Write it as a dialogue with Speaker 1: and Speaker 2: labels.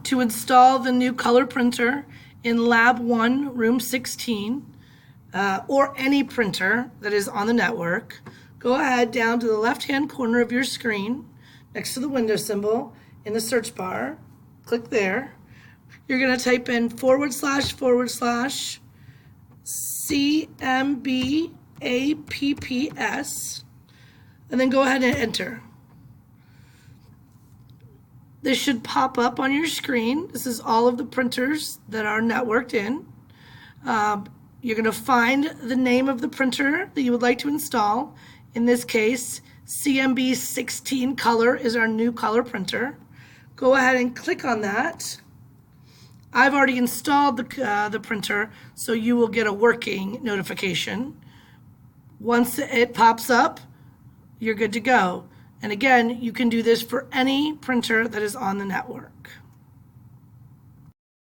Speaker 1: To install the new color printer in Lab 1, Room 16, or any printer that is on the network, go ahead down to the left-hand corner of your screen, next to the window symbol in the search bar. Click there. You're going to type in / CMBAPPS, and then go ahead and enter. This should pop up on your screen. This is all of the printers that are networked in. You're going to find the name of the printer that you would like to install. In this case, CMB 16 Color is our new color printer. Go ahead and click on that. I've already installed the printer, so you will get a working notification. Once it pops up, you're good to go. And again, you can do this for any printer that is on the network.